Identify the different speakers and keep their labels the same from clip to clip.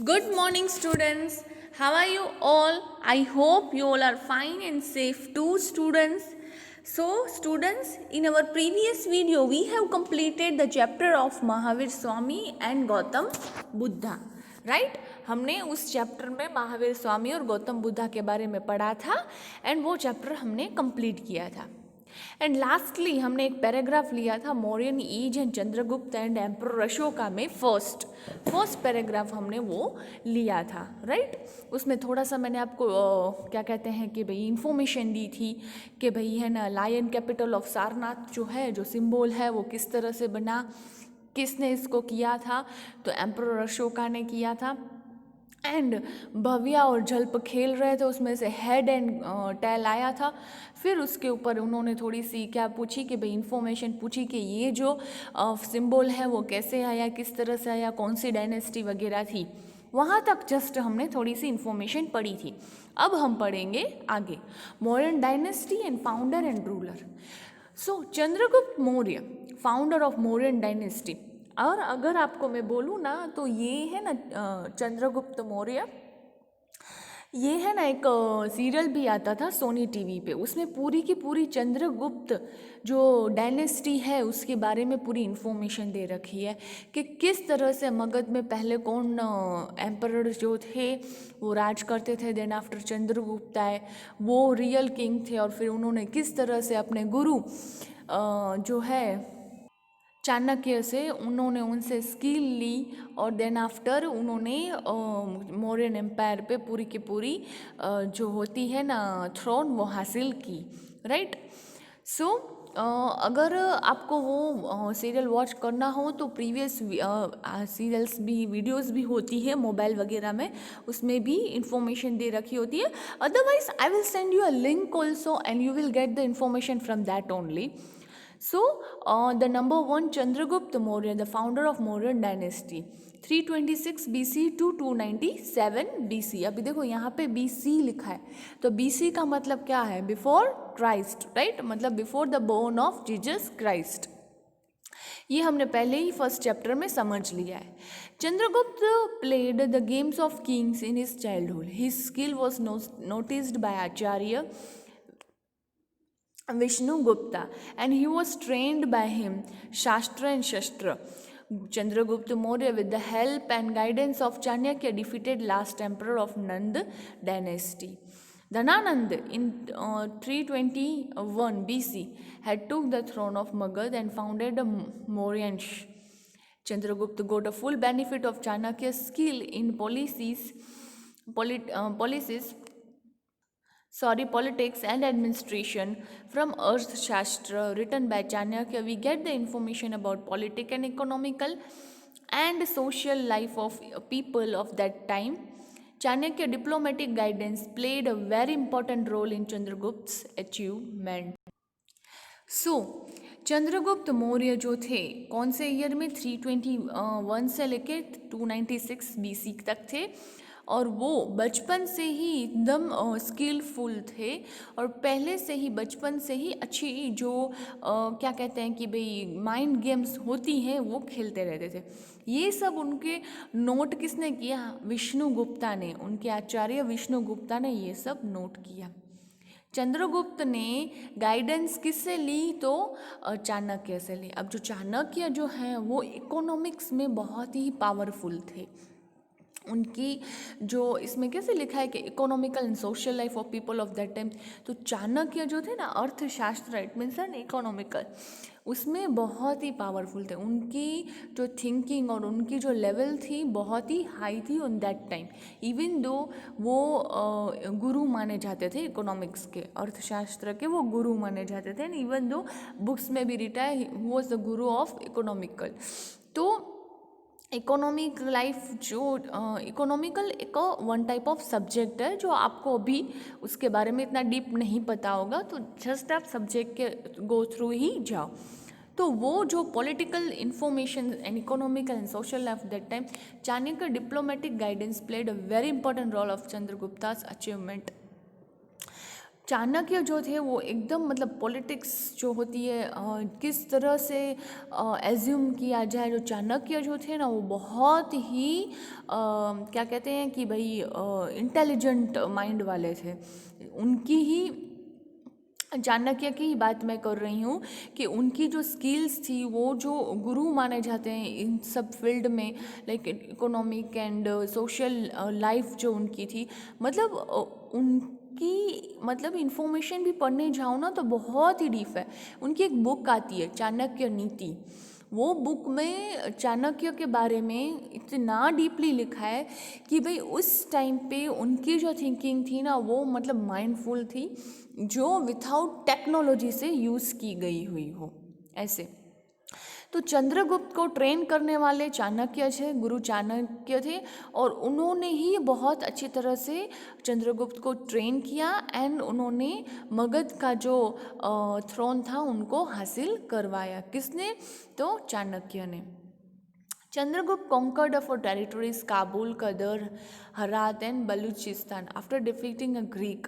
Speaker 1: Good morning, students. How are you all? I hope you all are fine and safe too, students. So, students, in our previous video, we have completed the chapter of Mahavir Swami and Gautam Buddha. Right हमने उस chapter में महावीर स्वामी और गौतम बुद्धा के बारे में पढ़ा था and वो चैप्टर हमने कंप्लीट किया था. एंड लास्टली हमने एक पैराग्राफ लिया था Mauryan age and Chandragupta and emperor Ashoka में फर्स्ट पैराग्राफ हमने वो लिया था. राइट उसमें थोड़ा सा मैंने आपको क्या कहते हैं कि भाई इंफॉर्मेशन दी थी कि भाई है ना लायन कैपिटल ऑफ सारनाथ जो है जो सिंबल है वो किस तरह से बना, किसने इसको किया था, तो एम्परर अशोका ने किया था. एंड भव्या और जल्प खेल रहे थे, उसमें से हेड एंड टेल आया था. फिर उसके ऊपर उन्होंने थोड़ी सी क्या पूछी कि भाई इन्फॉर्मेशन पूछी कि ये जो सिंबल है वो कैसे आया, किस तरह से आया, कौन सी डायनेस्टी वगैरह थी. वहाँ तक जस्ट हमने थोड़ी सी इन्फॉर्मेशन पढ़ी थी. अब हम पढ़ेंगे आगे Mauryan dynasty and founder and ruler. So Chandragupta Maurya founder of Mauryan dynasty. और अगर आपको मैं बोलूँ ना तो ये है ना चंद्रगुप्त मौर्य, ये है ना एक सीरियल भी आता था सोनी टीवी पे, उसमें पूरी की पूरी चंद्रगुप्त जो डायनेस्टी है उसके बारे में पूरी इन्फॉर्मेशन दे रखी है कि किस तरह से मगध में पहले कौन एम्परर जो थे वो राज करते थे. देन आफ्टर चंद्रगुप्त आए, वो रियल किंग थे और फिर उन्होंने किस तरह से अपने गुरु जो है चाणक्य से उन्होंने उनसे स्किल ली और देन आफ्टर उन्होंने मौर्यन एम्पायर पे पूरी की पूरी जो होती है ना थ्रोन वो हासिल की. राइट सो अगर आपको वो सीरियल वॉच करना हो तो प्रीवियस सीरियल्स भी वीडियोस भी होती है मोबाइल वगैरह में, उसमें भी इंफॉर्मेशन दे रखी होती है. Otherwise I will send you a link also and you will get the information from that only. So, the number one Chandragupta Maurya, the founder of Mauryan dynasty, 326 BC to 297 BC. अभी देखो यहाँ पे BC लिखा है, तो BC का मतलब क्या है? बिफोर क्राइस्ट, राइट, मतलब before the born of Jesus Christ. ये हमने पहले ही फर्स्ट चैप्टर में समझ लिया है. Chandragupta played the games of kings in his childhood. His skill was noticed by Acharya Vishnu Gupta and he was trained by him Shastra and Shastra. Chandragupta Maurya with the help and guidance of Chanakya defeated last emperor of Nand dynasty. Dhananand in 321 BC had took the throne of Magad and founded a Mauryan. Chandragupta got a full benefit of Chanakya's skill in politics and administration. From Arthashastra written by Chanakya, we get the information about political and economical and social life of people of that time. Chanakya diplomatic guidance played a very important role in Chandragupt's achievement. Chandragupta Maurya जो थे कौन से year में 321 से लेके 296 BC तक थे और वो बचपन से ही एकदम स्किलफुल थे और पहले से ही बचपन से ही अच्छी जो क्या कहते हैं कि भाई माइंड गेम्स होती हैं वो खेलते रहते थे. ये सब उनके नोट किसने किया? विष्णु गुप्ता ने, उनके आचार्य विष्णु गुप्ता ने ये सब नोट किया. चंद्रगुप्त ने गाइडेंस किससे ली? तो चाणक्य से ली. अब जो चाणक्य जो हैं वो इकोनॉमिक्स में बहुत ही पावरफुल थे. उनकी जो इसमें कैसे लिखा है कि economical and social life of people of that time, तो चाणक्य जो थे ना अर्थशास्त्र, इट मीन्स एन इकोनॉमिकल, उसमें बहुत ही पावरफुल थे. उनकी जो थिंकिंग और उनकी जो लेवल थी बहुत ही हाई थी on that time. Even though वो गुरु माने जाते थे इकोनॉमिक्स के, अर्थशास्त्र के वो गुरु माने जाते थे. इवन दो बुक्स में भी रिटा है who was the Guru of economical. तो इकोनॉमिक लाइफ जो इकोनॉमिकल एक वन टाइप ऑफ सब्जेक्ट है जो आपको अभी उसके बारे में इतना डीप नहीं पता होगा, तो जस्ट आप सब्जेक्ट के गो थ्रू ही जाओ. तो वो जो political information and economical and social life that time, Chanakya diplomatic guidance played a very important role of Chandragupta's achievement. Chanakya जो थे वो एकदम मतलब पॉलिटिक्स जो होती है किस तरह से एज्यूम किया जाए, जो चाणक्य जो थे ना वो बहुत ही क्या कहते हैं कि भाई इंटेलिजेंट माइंड वाले थे। उनकी ही चाणक्य की ही बात मैं कर रही हूँ कि उनकी जो स्किल्स थी, वो जो गुरु माने जाते हैं इन सब फील्ड में, like economic and social life जो उनकी थी, मतलब उनकी मतलब इंफॉर्मेशन भी पढ़ने जाओ ना तो बहुत ही डीप है। उनकी एक बुक आती है चाणक्य नीति, वो बुक में चाणक्य के बारे में इतना डीपली लिखा है कि भाई उस टाइम पे उनकी जो थिंकिंग थी ना वो मतलब माइंडफुल थी, जो विथआउट टेक्नोलॉजी से यूज़ की गई हुई हो ऐसे। तो चंद्रगुप्त को ट्रेन करने वाले चाणक्य थे, गुरु चाणक्य थे, और उन्होंने ही बहुत अच्छी तरह से चंद्रगुप्त को ट्रेन किया एंड उन्होंने मगध का जो थ्रोन था उनको हासिल करवाया। किसने? तो चाणक्य ने। Chandragupta conquered four territories Kabul, Kadar, Herat, and Baluchistan after defeating a Greek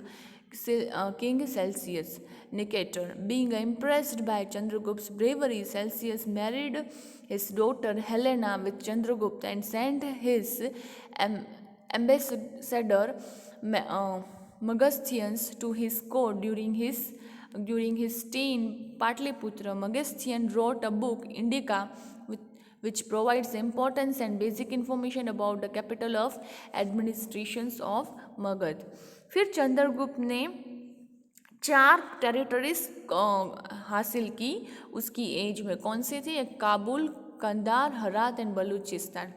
Speaker 1: king Celsius Nicator. Being impressed by Chandragupta's bravery, Celsius married his daughter Helena with Chandragupta and sent his ambassador Megasthenes to his court during his stay in Patliputra. Megasthenes wrote a book, Indica, which provides importance and basic information about the capital of administrations of Magad. फिर चंद्रगुप्त ने 4 territories हासिल की उसकी as में। कौन से थे? Kabul, Kandhar, हरात and Balochistan.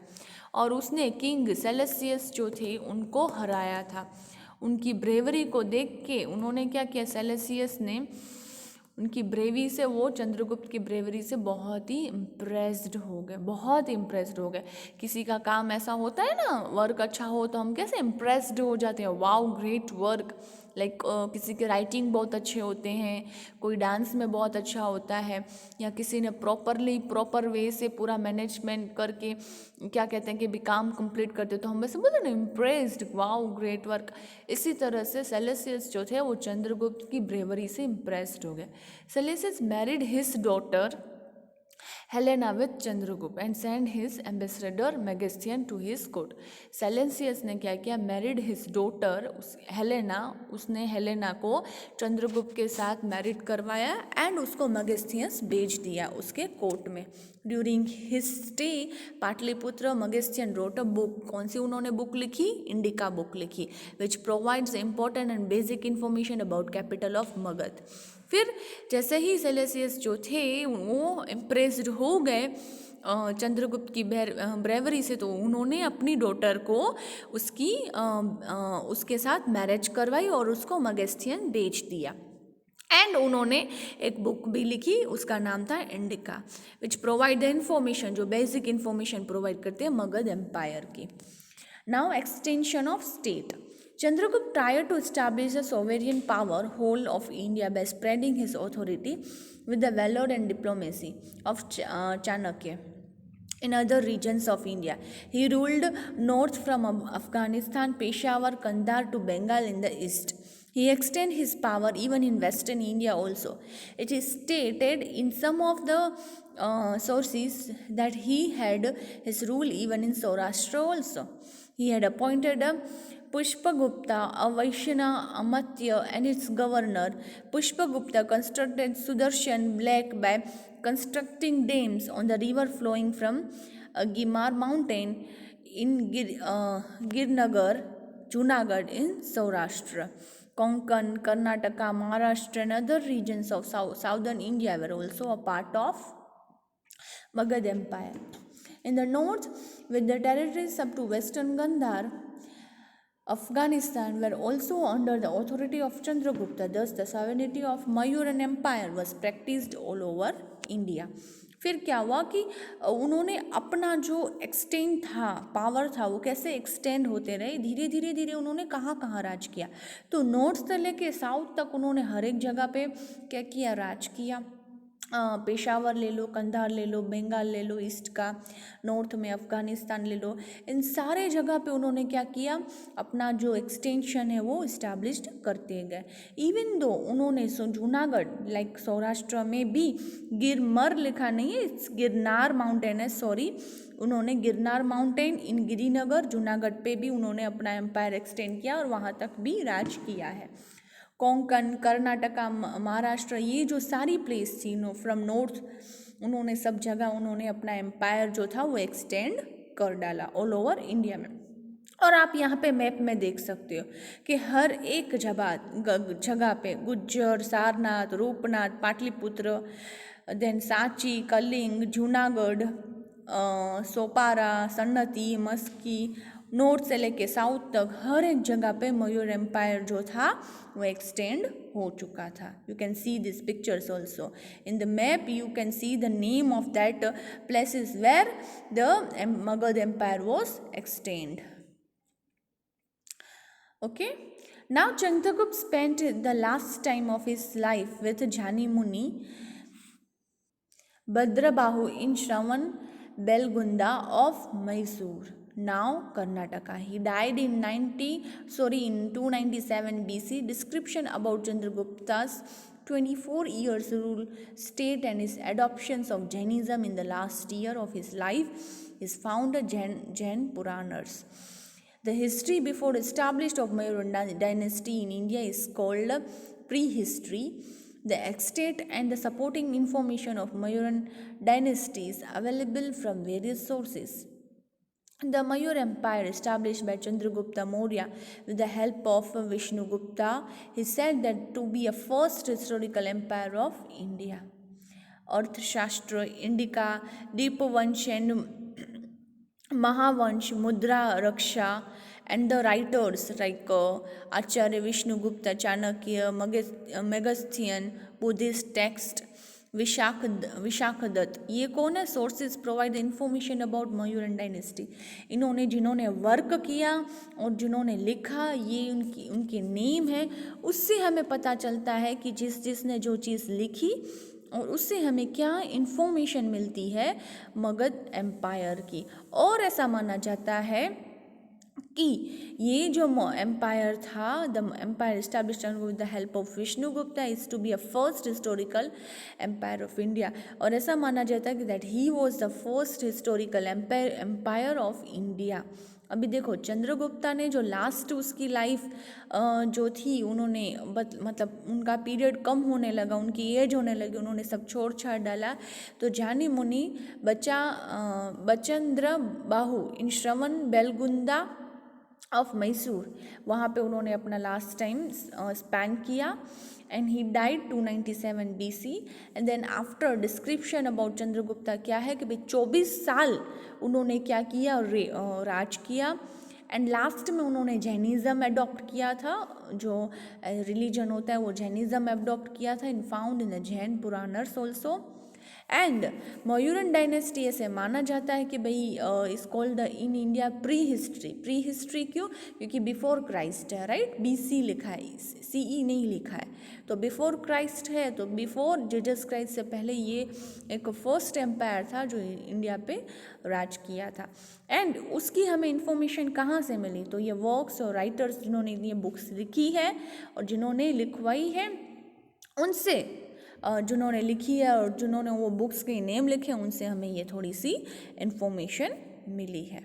Speaker 1: और उसने किंग सेलेसियस जो थे उनको हराया था। उनकी ब्रेवरी को देख के उन्होंने क्या किया, सेलेसियस ने उनकी ब्रेवी से, वो चंद्रगुप्त की ब्रेवरी से बहुत ही इम्प्रेस्ड हो गए, बहुत इम्प्रेस्ड हो गए। किसी का काम ऐसा होता है ना, वर्क अच्छा हो तो हम कैसे इम्प्रेस्ड हो जाते हैं, वाओ ग्रेट वर्क। लाइक किसी के राइटिंग बहुत अच्छे होते हैं, कोई डांस में बहुत अच्छा होता है, या किसी ने प्रॉपर वे से पूरा मैनेजमेंट करके क्या कहते हैं कि भी काम कंप्लीट करते, तो हम वैसे बोलते हैं ना इम्प्रेस्ड, वाओ ग्रेट वर्क। इसी तरह से सेलेसियस जो थे वो चंद्रगुप्त की ब्रेवरी से इम्प्रेस्ड हो गए। Seleucus married his daughter Helena with Chandragupta and sent his ambassador Megasthenes to his court. सेलेसियस ने क्या किया, मैरिड हिज डॉटर हेलेना, उसने हेलेना को चंद्रगुप्त के साथ मैरिड करवाया एंड उसको मेगास्थीनियस भेज दिया उसके कोर्ट में। During his stay Pataliputra, Megasthenes wrote a book. कौन सी उन्होंने बुक लिखी? इंडिका बुक लिखी, which provides important and basic information about capital of Magadha. फिर जैसे ही सेलेसियस जो थे वो इम्प्रेस्ड हो गए चंद्रगुप्त की ब्रेवरी से, तो उन्होंने अपनी डॉटर को उसके साथ मैरिज करवाई और उसको मेगास्थीनियस बेच दिया। एंड उन्होंने एक बुक भी लिखी, उसका नाम था indica, which provide the information, जो बेसिक इन्फॉर्मेशन प्रोवाइड करते हैं मगध एम्पायर की। Now extension of state. Chandragupta tried to establish a sovereign power whole of India by spreading his authority with the valor and diplomacy of Chanakya in other regions of India. He ruled north from Afghanistan, Peshawar, Kandahar to Bengal in the east. He extended his power even in western India also. It is stated in some of the sources that he had his rule even in Saurashtra also. He had appointed a Pushpagupta, a Vaishya Amatya, and its governor. Pushpagupta constructed Sudarshan Lake by constructing dams on the river flowing from Gimar mountain in Girnagar, Junagadh in Saurashtra. Konkan, Karnataka, Maharashtra, and other regions of southern India were also a part of Magad Empire. In the north, with the territories up to western Gandhar, Afghanistan were also under the authority of Chandragupta. Thus, the sovereignty of Mayuran Empire was practiced all over India. फिर क्या हुआ कि उन्होंने अपना जो extend था, power था, वो कैसे एक्सटेंड होते रहे, धीरे धीरे धीरे उन्होंने कहाँ कहाँ राज किया। तो नॉर्थ से लेके साउथ तक उन्होंने हर एक जगह पे क्या किया, राज किया। पेशावर ले लो, कंधार ले लो, बंगाल ले लो ईस्ट का, नॉर्थ में अफ़गानिस्तान ले लो, इन सारे जगह पे उन्होंने क्या किया, अपना जो एक्सटेंशन है वो इस्टेब्लिश्ड करते गए। इवन दो उन्होंने जूनागढ़ लाइक सौराष्ट्र में भी गिरमर लिखा नहीं है, इट्स गिरनार माउंटेन है, सॉरी, उन्होंने गिरनार माउंटेन इन गिरिनगर जूनागढ़ पे भी उन्होंने अपना एम्पायर एक्सटेंड किया और वहाँ तक भी राज किया है। कोंकण, कर्नाटका, महाराष्ट्र, ये जो सारी प्लेस थी फ्रॉम नॉर्थ, उन्होंने सब जगह उन्होंने अपना एम्पायर जो था वो एक्सटेंड कर डाला ऑल ओवर इंडिया में। और आप यहाँ पे मैप में देख सकते हो कि हर एक जगह पे गुज्जर, सारनाथ, रूपनाथ, पाटलिपुत्र, देन सांची, कलिंग, जूनागढ़, सोपारा, सन्नती, मस्की, नॉर्थ से लेके साउथ तक हर एक जगह पे मयूर एम्पायर जो था वो एक्सटेंड हो चुका था। You can see this pictures also in the map, you can see the name of that places where the Magadh empire was extend. Okay, now Chandragupta spent the last time of his life with Jani Muni Bhadrabahu in Shravan Belgunda of Mysore, now Karnataka. He died in 297 BC. Description about Chandragupta's 24 years rule, state and his adoptions of Jainism in the last year of his life is found in Jain Puranas. The history before established of Maurya dynasty in India is called prehistory. The extent and the supporting information of Mauryan dynasty is available from various sources. The Maurya Empire established by Chandragupta Maurya with the help of Vishnugupta is said that to be a first historical empire of India. Arthashastra, Indica, Deepavansh and Mahavansh, Mudra Raksha, and the writers like Acharya Vishnugupta, Chanakya, Megasthean, Buddhist text, Vishakhadatta, ये कौन है? Sources provide information about Mauryan dynasty. इन्होंने जिन्होंने work किया और जिन्होंने लिखा, ये उनके नेम है. उससे हमें पता चलता है कि जिसने जो चीज़ लिखी और उससे हमें क्या इन्फॉर्मेशन मिलती है मगध एम्पायर की. और ऐसा माना जाता है कि ये जो एम्पायर था, the empire established with the help of Vishnugupta is to be a first historical empire of India. और ऐसा माना जाता है कि that he was the first historical empire of India. अभी देखो चंद्रगुप्ता ने जो लास्ट उसकी लाइफ जो थी, उन्होंने मतलब उनका पीरियड कम होने लगा, उनकी एज होने लगी, उन्होंने सब छोड़ छाड़ डाला. तो जानी मुनि बचेंद्र बाहु इन श्रवण बेलगुंदा ऑफ मैसूर, वहाँ पे उन्होंने अपना लास्ट टाइम स्पेंड किया. And he died 297 BC. And then after description about Chandragupta क्या है कि भाई 24 साल उन्होंने क्या किया, राज किया. एंड लास्ट में उन्होंने जैनिज़्म एडॉप्ट किया था, जो रिलीजन होता है वो जैनिज़्म एडॉप्ट किया था, in found in the Jain Puranas also. And Mauryan dynasty ऐसे माना जाता है कि भाई is called the in India prehistory. क्यों? क्योंकि बिफोर क्राइस्ट है, राइट. BC लिखा है, CE नहीं लिखा है. तो बिफोर क्राइस्ट है, तो बिफोर जीसस क्राइस्ट से पहले ये एक फर्स्ट एम्पायर था जो इंडिया पे राज किया था. एंड उसकी हमें इंफॉर्मेशन कहाँ से मिली? तो ये वर्क्स और राइटर्स जिन्होंने ये बुक्स लिखी है और जिन्होंने लिखवाई है, उनसे जिन्होंने लिखी है और जिन्होंने वो बुक्स के नेम लिखे, उनसे हमें ये थोड़ी सी इंफॉर्मेशन मिली है.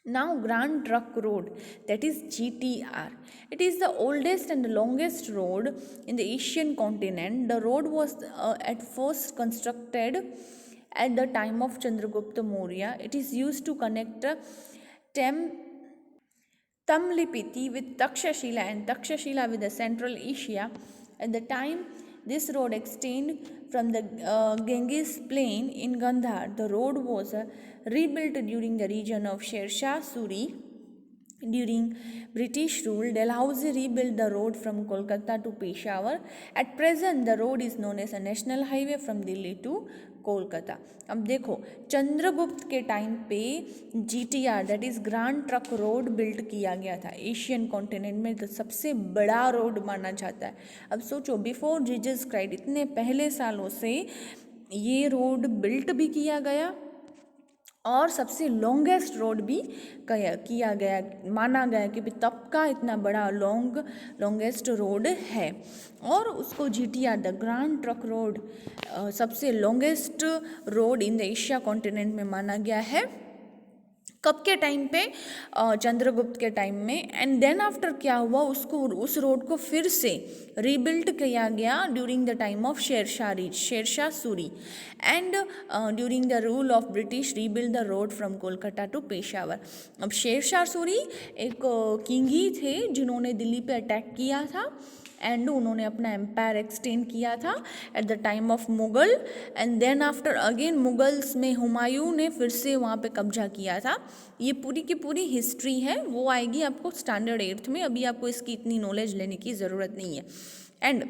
Speaker 1: Now Grand Trunk Road, that is GTR. It is the oldest and the longest road in the Asian continent. The road was at first constructed at the time of Chandragupta Maurya. It is used to connect Tamlipiti with Takshashila and Takshashila with the Central Asia. At the time this road extended from the Ganges plain in Gandhar. The road was rebuilt during the region of Sher Shah Suri. During British rule, Dalhousie rebuilt the road from Kolkata to Peshawar. At present, the road is known as a national highway from Delhi to Kolkata. अब देखो चंद्रगुप्त के time पे GTR that is grand trunk road build किया गया था। Asian continent में तो सबसे बड़ा रोड माना जाता है। अब सोचो बिफोर जीसस क्राइस्ट इतने पहले सालों से ये रोड बिल्ट भी किया गया और सबसे लॉन्गेस्ट रोड भी किया गया, माना गया कि तब का इतना बड़ा लॉन्गेस्ट रोड है। और उसको GTR the grand trunk road सबसे longest road in the Asia continent में माना गया है। कब के टाइम पे? चंद्रगुप्त के टाइम में। एंड देन आफ्टर क्या हुआ, उस रोड को फिर से रीबिल्ड किया गया during the time of Sher Shah Suri and during the rule of British rebuild the road from Kolkata to Peshawar. अब शेरशाह सूरी एक किंग ही थे जिन्होंने दिल्ली पे अटैक किया था एंड उन्होंने अपना एम्पायर एक्सटेंड किया था at the time of Mughal. And then after again Mughals में हुमायूं ने फिर से वहाँ पे कब्जा किया था। ये पूरी की पूरी हिस्ट्री है, वो आएगी आपको स्टैंडर्ड 8th में, अभी आपको इसकी इतनी नॉलेज लेने की ज़रूरत नहीं है। एंड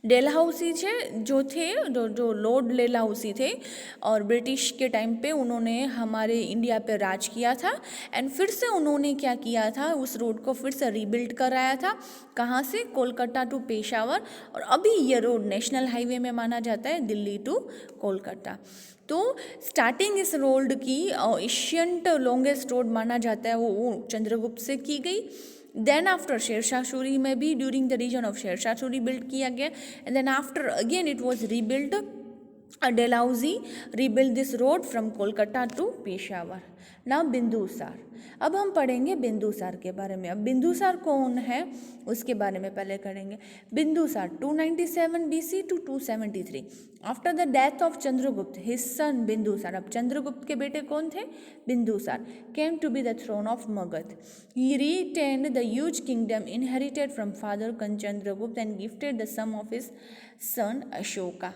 Speaker 1: डेलहाउसी जो लॉर्ड डेलहाउसी थे और ब्रिटिश के टाइम पे उन्होंने हमारे इंडिया पे राज किया था। एंड फिर से उन्होंने क्या किया था, उस रोड को फिर से रीबिल्ड कराया था। कहाँ से? कोलकाता टू पेशावर। और अभी ये रोड नेशनल हाईवे में माना जाता है, दिल्ली टू कोलकाता। तो स्टार्टिंग इस रोड की एशियंट लॉन्गेस्ट रोड माना जाता है वो चंद्रगुप्त से की गई। देन आफ्टर शेरशाह सूरी में भी during the region of Sher Shah Suri build किया गया। And then after again it was rebuild, Dalhousie rebuild this road from Kolkata to Peshawar. Now Bindusar. अब हम पढ़ेंगे बिंदुसार के बारे में। अब बिंदुसार कौन है उसके बारे में पहले करेंगे। Bindusar 297 BC to 273 after the death of Chandragupta his son Bindusar. अब चंद्रगुप्त के बेटे कौन थे? Bindusar came to be the throne of Magadh. He retained the huge kingdom inherited from father Chandragupta and gifted the sum of his son Ashoka.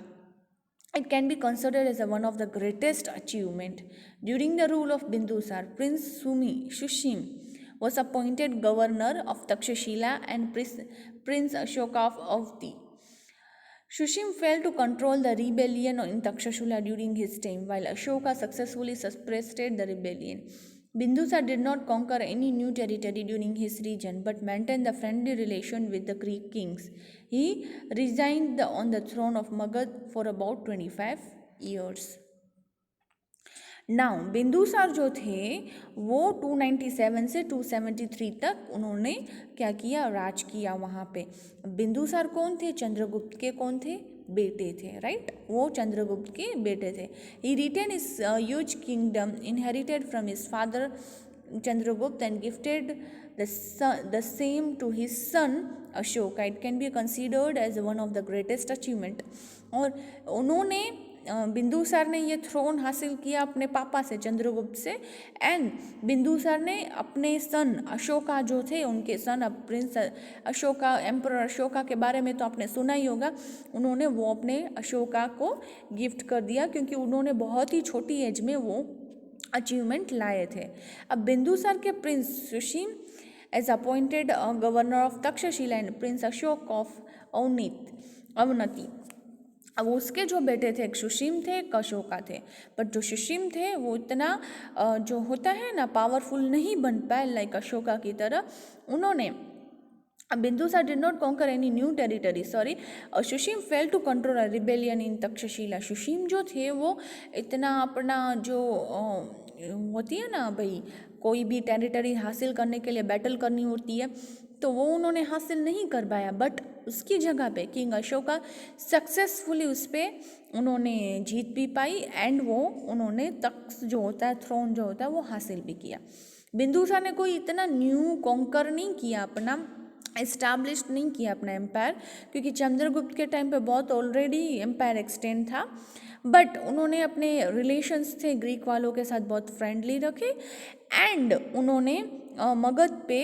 Speaker 1: It can be considered as one of the greatest achievement. During the rule of Bindusar, Prince Shushim was appointed governor of Takshashila and Prince Ashoka of Avdi. Shushim failed to control the rebellion in Takshashila during his time, while Ashoka successfully suppressed the rebellion. Bindusar did not conquer any new territory during his reign, but maintained the friendly relation with the Greek kings. He resigned on the throne of Magad for about 25 years. Now Bindusar जो थे वो 297 से 273 तक उन्होंने क्या किया? राज किया वहाँ पे। बिंदुसार कौन थे? चंद्रगुप्त के कौन थे? बेटे थे, राइट? वो चंद्रगुप्त के बेटे थे। He written is huge kingdom inherited from his father Chandragupta and gifted the same to his son Ashoka. It can be considered as one of the greatest achievement. और उन्होंने बिंदुसार ने ये थ्रोन हासिल किया अपने पापा से, चंद्रगुप्त से। एंड बिंदुसार ने अपने सन अशोका जो थे, उनके सन अब प्रिंस अशोका, एम्परर अशोका के बारे में तो आपने सुना ही होगा, उन्होंने वो अपने अशोका को गिफ्ट कर दिया क्योंकि उन्होंने बहुत ही छोटी एज में वो अचीवमेंट लाए थे। अब बिंदुसार के prince Sushim as appointed governor of Takshashila and prince Ashoka of Avanti. अब उसके जो बेटे थे एक सुशीम थे, एक अशोका थे। बट जो सुशीम थे वो इतना जो होता है ना पावरफुल नहीं बन पाए लाइक अशोका की तरह। उन्होंने Bindusara did not conquer any new territory, sorry, Sushim fail to control a rebellion in Takshashila. Sushim जो थे वो इतना अपना जो होती है ना भाई, कोई भी टेरिटरी हासिल करने के लिए बैटल करनी होती है, तो वो उन्होंने हासिल नहीं कर पाया। बट उसकी जगह पे किंग अशोका सक्सेसफुली उस पर उन्होंने जीत भी पाई एंड वो उन्होंने तख्त जो होता है, थ्रोन जो होता है, वो हासिल भी किया। बिंदुसार ने कोई इतना न्यू कॉन्कर नहीं किया, अपना इस्टेब्लिश नहीं किया अपना एम्पायर, क्योंकि चंद्रगुप्त के टाइम पे बहुत ऑलरेडी एम्पायर एक्सटेंड था। बट उन्होंने अपने रिलेशंस थे ग्रीक वालों के साथ बहुत फ्रेंडली रखे एंड उन्होंने मगध पे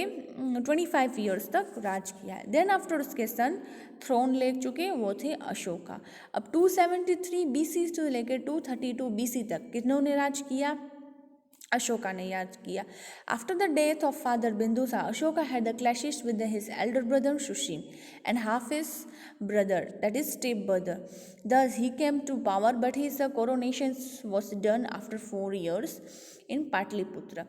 Speaker 1: 25 ईयर्स तक राज किया है। देन आफ्टर उसके सन थ्रोन ले चुके, वो थे अशोका। अब 273 BC से लेकर 232 BC तक किन्होंने राज किया? अशोका ने याद किया. After the death of father Bindusar, Ashoka had the clashes with his elder brother Shushim and half his brother, that is step brother. Thus he came to power, but his coronation was done after 4 years in Patliputra.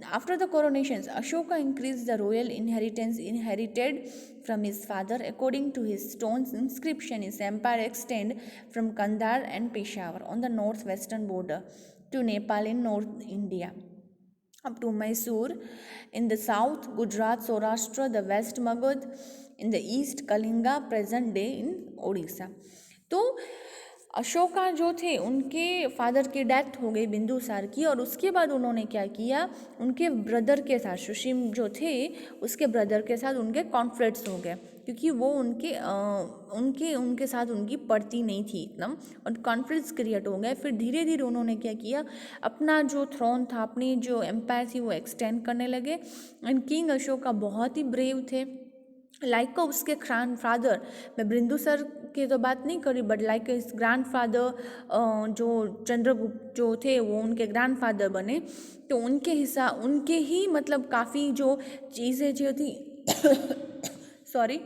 Speaker 1: After the coronations, Ashoka increased the royal inheritance inherited from his father. According to his stone inscription, his empire extended from Kandahar and Peshawar on the northwestern border to Nepal in North India, up to Mysore in the south, Gujarat, Saurashtra, the west Magad, in the east Kalinga, present day in Odisha. तो अशोका जो थे उनके father की death हो गई बिंदुसार की, और उसके बाद उन्होंने क्या किया, उनके ब्रदर के साथ, सुशीम जो थे उसके ब्रदर के साथ उनके कॉन्फ्लिक्ट्स हो गए, क्योंकि वो उनके साथ उनकी पड़ती नहीं थी इतना, और कॉन्फ्लिक्ट्स क्रिएट हो गए. फिर धीरे धीरे उन्होंने क्या किया, अपना जो थ्रोन था, अपनी जो एम्पायर थी वो एक्सटेंड करने लगे. एंड किंग अशोका बहुत ही ब्रेव थे. लाइक उसके ग्रैंड फादर, मैं बिंदुसार की तो बात नहीं करी, बट लाइक इस ग्रैंड फादर जो चंद्रगुप्त जो थे वो उनके ग्रैंड फादर बने. तो उनके ही मतलब काफ़ी जो चीज़ें जो थी सॉरी,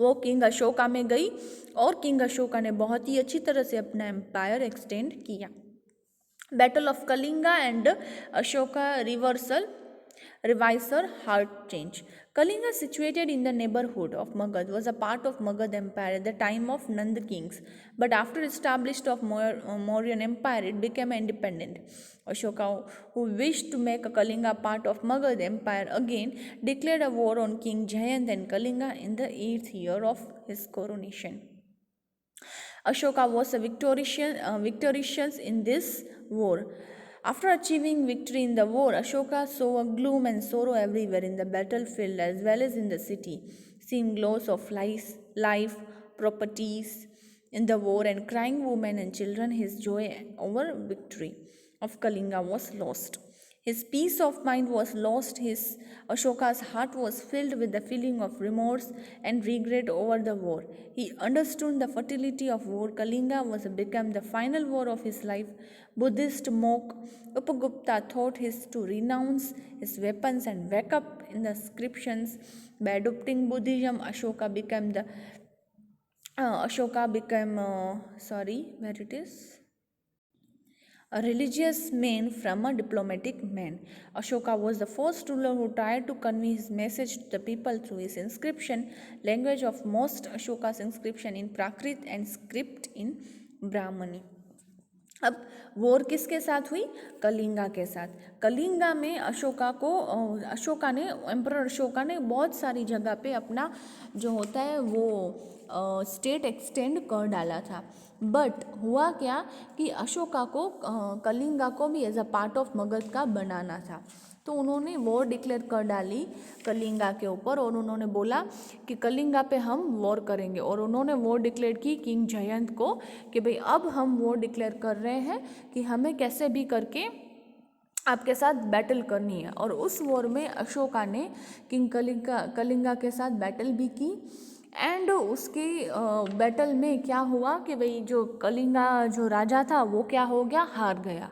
Speaker 1: वो किंग अशोका में गई, और किंग अशोका ने बहुत ही अच्छी तरह से अपना एम्पायर एक्सटेंड किया. Battle of Kalinga and Ashoka revisor heart change. Kalinga, situated in the neighborhood of Magad, was a part of Magad Empire at the time of Nand kings, but after established of Mauryan Empire, it became independent. Ashoka, who wished to make Kalinga part of Magad Empire again, declared a war on King Jayant and Kalinga in the 8th year of his coronation. Ashoka was victorious in this war. After achieving victory in the war, Ashoka saw a gloom and sorrow everywhere in the battlefield as well as in the city, seeing loss of life, properties in the war, and crying women and children. His joy over victory of Kalinga was lost. His peace of mind was lost. Ashoka's heart was filled with the feeling of remorse and regret over the war. He understood the futility of war. Kalinga was become the final war of his life. Buddhist monk Upagupta taught him to renounce his weapons and wake up in the inscriptions. By adopting Buddhism, Ashoka became a religious man from a diplomatic man. Ashoka was the first ruler who tried to convey his message to the people through his inscription language of most Ashoka's inscription in Prakrit and script in Brahmani. अब war किसके साथ हुई, कलिंगा के साथ. कलिंगा में emperor Ashoka ने बहुत सारी जगह पे अपना जो होता है वो स्टेट एक्सटेंड कर डाला था. बट हुआ क्या कि अशोका को कलिंगा को भी as a part of Magadha का बनाना था. तो उन्होंने वॉर डिक्लेयर कर डाली कलिंगा के ऊपर, और उन्होंने बोला कि कलिंगा पे हम वॉर करेंगे. और उन्होंने वॉर डिक्लेयर की किंग जयंत को कि भाई अब हम वॉर डिक्लेयर कर रहे हैं कि हमें कैसे भी करके आपके साथ बैटल करनी है. और उस वॉर में अशोका ने किंग कलिंगा के साथ बैटल भी की. एंड उसकी बैटल में क्या हुआ कि भाई जो कलिंगा जो राजा था वो क्या हो गया, हार गया.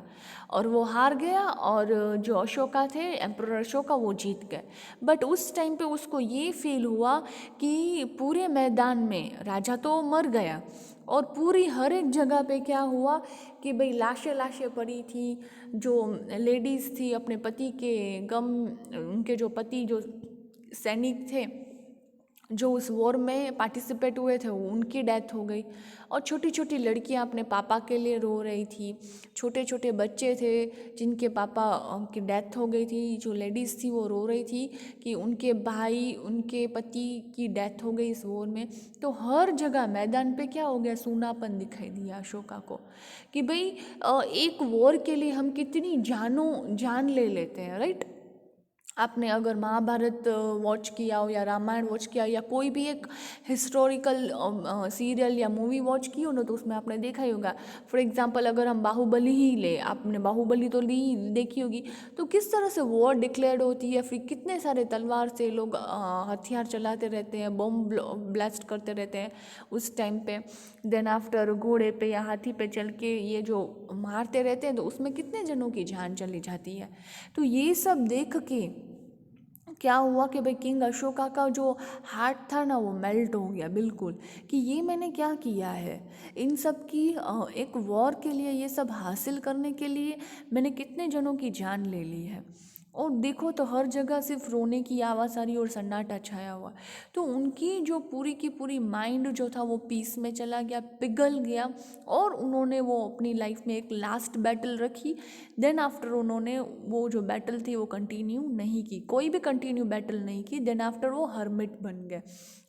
Speaker 1: और वो हार गया, और जो अशोका थे एम्परर अशोका वो जीत गए. बट उस टाइम पे उसको ये फील हुआ कि पूरे मैदान में राजा तो मर गया, और पूरी हर एक जगह पे क्या हुआ कि भाई लाशें पड़ी थी. जो लेडीज़ थी अपने पति के गम, उनके जो पति जो सैनिक थे जो उस वॉर में पार्टिसिपेट हुए थे उनकी डेथ हो गई. और छोटी छोटी लड़कियां अपने पापा के लिए रो रही थी. छोटे छोटे बच्चे थे जिनके पापा की डेथ हो गई थी. जो लेडीज़ थी वो रो रही थी कि उनके भाई उनके पति की डेथ हो गई इस वॉर में. तो हर जगह मैदान पे क्या हो गया, सूनापन दिखाई दिया अशोका को कि भाई एक वॉर के लिए हम कितनी जान ले लेते हैं, राइट. आपने अगर महाभारत वॉच किया हो या रामायण वॉच किया हो या कोई भी एक हिस्टोरिकल सीरियल या मूवी वॉच की हो ना, तो उसमें आपने देखा ही होगा। फॉर एग्जांपल अगर हम बाहुबली ही ले, आपने बाहुबली तो ली देखी होगी, तो किस तरह से वॉर डिक्लेयर्ड होती है, फिर कितने सारे तलवार से लोग हथियार चलाते रहते हैं, बम ब्लास्ट करते रहते हैं उस टाइम पे। देन आफ्टर घोड़े पे या हाथी पे चल के ये जो मारते रहते हैं, तो उसमें कितने जनों की जान चली जाती है। तो ये सब देख के क्या हुआ कि भाई किंग अशोका का जो हार्ट था ना, वो मेल्ट हो गया बिल्कुल, कि ये मैंने क्या किया है, इन सब की एक वॉर के लिए, ये सब हासिल करने के लिए मैंने कितने जनों की जान ले ली है। और देखो तो हर जगह सिर्फ रोने की आवाज़ आ रही और सन्नाटा छाया हुआ। तो उनकी जो पूरी की पूरी माइंड जो था वो पीस में चला गया, पिघल गया, और उन्होंने वो अपनी लाइफ में एक लास्ट बैटल रखी। देन आफ्टर उन्होंने वो जो बैटल थी वो कंटिन्यू नहीं की, कोई भी कंटिन्यू बैटल नहीं की। देन आफ्टर वो हर्मिट बन गए,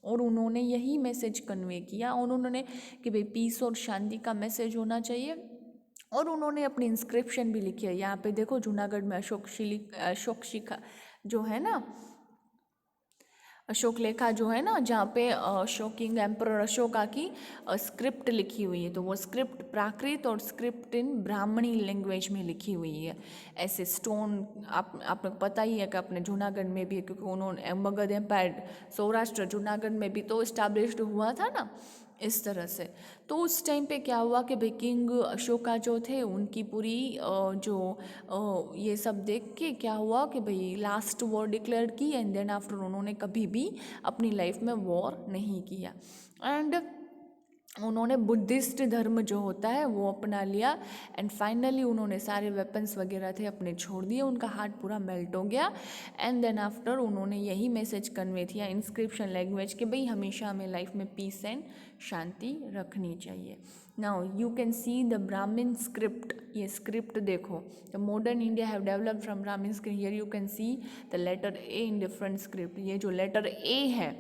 Speaker 1: और उन्होंने यही मैसेज कन्वे किया, और उन्होंने कि भाई पीस और शांति का मैसेज होना चाहिए। और उन्होंने अपनी इंस्क्रिप्शन भी लिखी है। यहाँ पे देखो जूनागढ़ में अशोक शिखा जो है ना, अशोक लेखा जो है ना, जहाँ पे शोकिंग एम्परर अशोका की स्क्रिप्ट लिखी हुई है, तो वो स्क्रिप्ट प्राकृत और स्क्रिप्ट इन ब्राह्मणी लैंग्वेज में लिखी हुई है। ऐसे स्टोन आपको पता ही है कि अपने जूनागढ़ में भी है, क्योंकि उन्होंने मगध एम्पायर सौराष्ट्र जूनागढ़ में भी तो इस्टेब्लिश्ड हुआ था ना, इस तरह से। तो उस टाइम पे क्या हुआ कि भाई किंग अशोका जो थे उनकी पूरी ये सब देख के क्या हुआ कि भाई लास्ट वॉर डिक्लेयर की, एंड देन आफ्टर उन्होंने कभी भी अपनी लाइफ में वॉर नहीं किया। एंड उन्होंने बुद्धिस्ट धर्म जो होता है वो अपना लिया, एंड फाइनली उन्होंने सारे वेपन्स वगैरह थे अपने छोड़ दिए, उनका हार्ट पूरा मेल्ट हो गया। एंड देन आफ्टर उन्होंने यही मैसेज कन्वे किया इंस्क्रिप्शन लैंग्वेज कि भाई हमेशा हमें लाइफ में पीस एंड शांति रखनी चाहिए। Now you can see the Brahman script, ये स्क्रिप्ट देखो, the modern India have developed from Brahman script. Here you can see the letter A in different script. ये जो लेटर ए है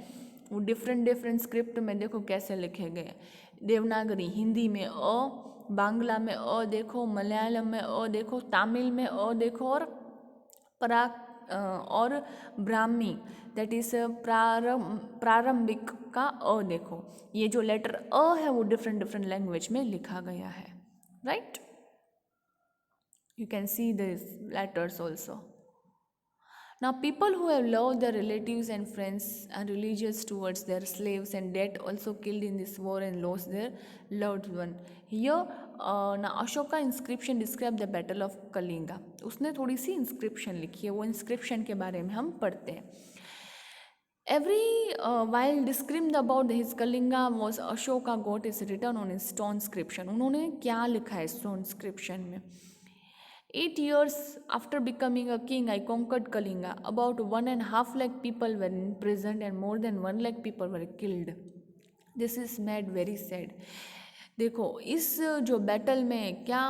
Speaker 1: वो डिफरेंट स्क्रिप्ट में देखो कैसे लिखे गए। देवनागरी हिंदी में अ, बांग्ला में अ देखो, मलयालम में अ देखो, तमिल में अ देखो, और और ब्राह्मी दैट इज प्रारंभिक का अ देखो। ये जो लेटर अ है वो डिफरेंट लैंग्वेज में लिखा गया है, right. You can see this letters also. Now, people who have loved their relatives and friends are religious towards their slaves and dead also killed in this war and lost their loved one. Here, now Ashoka inscription describe the battle of Kalinga. उसने थोड़ी सी inscription लिखी है, वो inscription के बारे में हम पढ़ते हैं। Every while described about his Kalinga was Ashoka got his written on his stone inscription. उन्होंने क्या लिखा है stone inscription में? 8 years after becoming a king, I conquered Kalinga. About 1.5 lakh people were imprisoned and more than 1 lakh people were killed. This is made very sad. देखो इस जो battle में क्या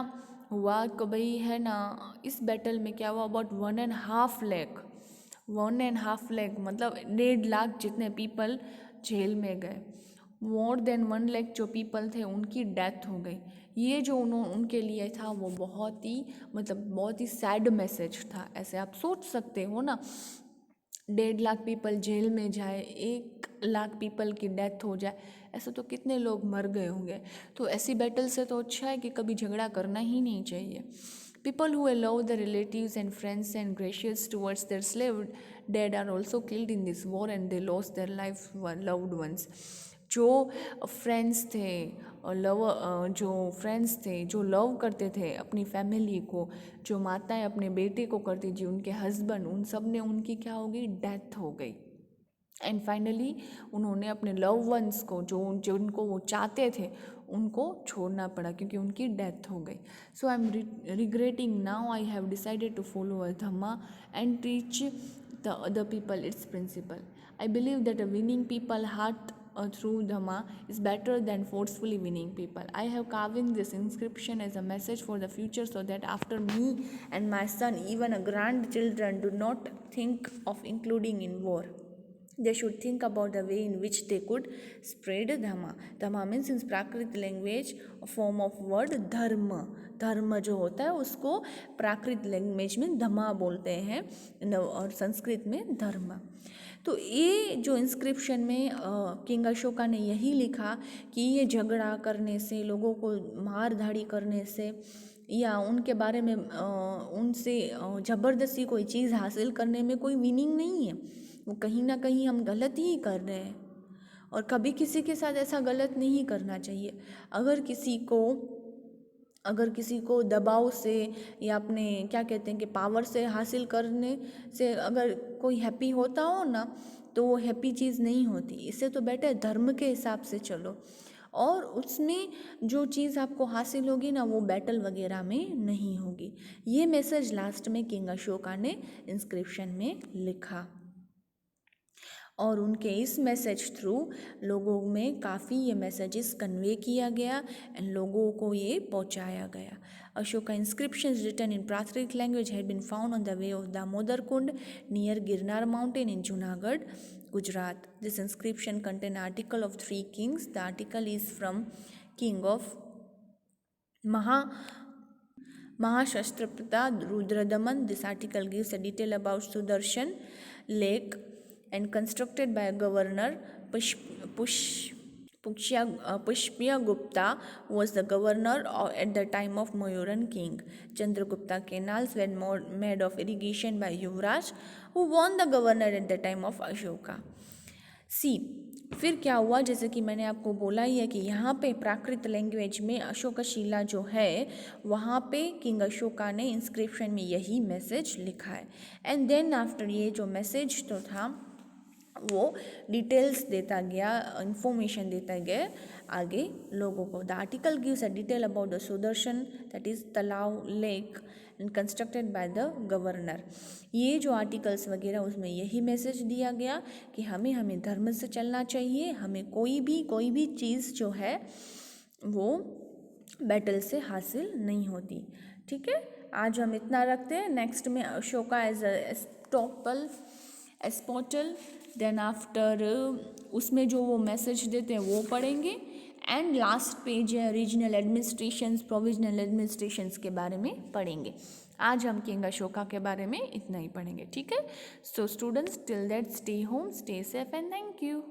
Speaker 1: हुआ कि भाई है ना, इस बैटल में क्या हुआ, अबाउट 1.5 लाख मतलब 1.5 लाख जितने पीपल जेल में गए, मोर देन 1 लाख जो पीपल थे उनकी डेथ हो गई। ये जो उनके लिए था वो बहुत ही बहुत ही सैड मैसेज था। ऐसे आप सोच सकते हो ना, 1.5 लाख पीपल जेल में जाए, 1 लाख पीपल की डेथ हो जाए, ऐसे तो कितने लोग मर गए होंगे। तो ऐसी बैटल से तो अच्छा है कि कभी झगड़ा करना ही नहीं चाहिए। People who allow their relatives and friends and gracious towards their slave dead are also killed in this war and they lost their life loved ones. जो फ्रेंड्स थे जो लव करते थे अपनी फैमिली को, जो माताएं अपने बेटे को करती थी, उनके हस्बैंड, उन सब ने उनकी क्या हो गई, डेथ हो गई। एंड फाइनली उन्होंने अपने लव वंस को जो उनको वो चाहते थे उनको छोड़ना पड़ा क्योंकि उनकी डेथ हो गई। So I am regretting now I have decided to follow a dhamma and teach the other people its principle. I believe that a winning people heart through Dhamma is better than forcefully winning people. I have carved this inscription as a message for the future so that after me and my son, even a grandchildren do not think of including in war. they should think about the way in which they could spread dhamma. Dhamma means in Prakrit language a form of word dharma. धर्म जो होता है उसको प्राकृत language में धमा बोलते हैं और संस्कृत में धर्म। तो ये जो इंस्क्रिप्शन में किंग अशोका ने यही लिखा कि ये झगड़ा करने से, लोगों को मार धाड़ी करने से या उनके बारे में उनसे ज़बरदस्ती कोई चीज़ हासिल करने में कोई मीनिंग नहीं है। वो कहीं ना कहीं हम गलत ही कर रहे हैं और कभी किसी के साथ ऐसा गलत नहीं करना चाहिए। अगर किसी को दबाव से या अपने क्या कहते हैं कि पावर से हासिल करने से अगर कोई हैप्पी होता हो ना, तो वो हैप्पी चीज़ नहीं होती। इससे तो बेटर धर्म के हिसाब से चलो और उसमें जो चीज़ आपको हासिल होगी ना वो बैटल वगैरह में नहीं होगी। ये मैसेज लास्ट में किंग अशोका ने इंस्क्रिप्शन में लिखा और उनके इस मैसेज थ्रू लोगों में काफ़ी ये मैसेजेस कन्वे किया गया एंड लोगों को ये पहुंचाया गया। Ashoka inscriptions written in Prakrit language had been found on the way of Damodar Kund near Girnar mountain in Junagadh, Gujarat. This inscription contains an article of 3 kings. The article is from king of Mahashashtrapata Rudradaman. This article gives a detail about Sudarshan lake and constructed by a governor. Pushya Gupta was the governor at the time of Mayuran king. Chandragupta canals were made of irrigation by Yuvraj, who won the governor at the time of Ashoka. फिर क्या हुआ, जैसे कि मैंने आपको बोला ही है कि यहाँ पे प्राकृत लैंग्वेज में अशोकशिला जो है वहाँ पे किंग अशोका ने इंस्क्रिप्शन में यही मैसेज लिखा है। एंड देन आफ्टर ये जो मैसेज तो था वो डिटेल्स देता गया, इंफॉर्मेशन देता गया आगे लोगों को। The article gives a detail about the Sudarshan that is Talav lake and constructed by the governor. ये जो आर्टिकल्स वगैरह उसमें यही मैसेज दिया गया कि हमें धर्म से चलना चाहिए, हमें कोई भी चीज़ जो है वो बैटल से हासिल नहीं होती। ठीक है, आज हम इतना रखते हैं। नेक्स्ट में अशोका एज एस्पोटल, देन आफ्टर उसमें जो वो मैसेज देते हैं वो पढ़ेंगे एंड लास्ट पेज है रीजनल एडमिनिस्ट्रेशंस, प्रोविजनल एडमिनिस्ट्रेशंस के बारे में पढ़ेंगे। आज हम किंग अशोका के बारे में इतना ही पढ़ेंगे। ठीक है, so students till that stay home, stay safe and thank you.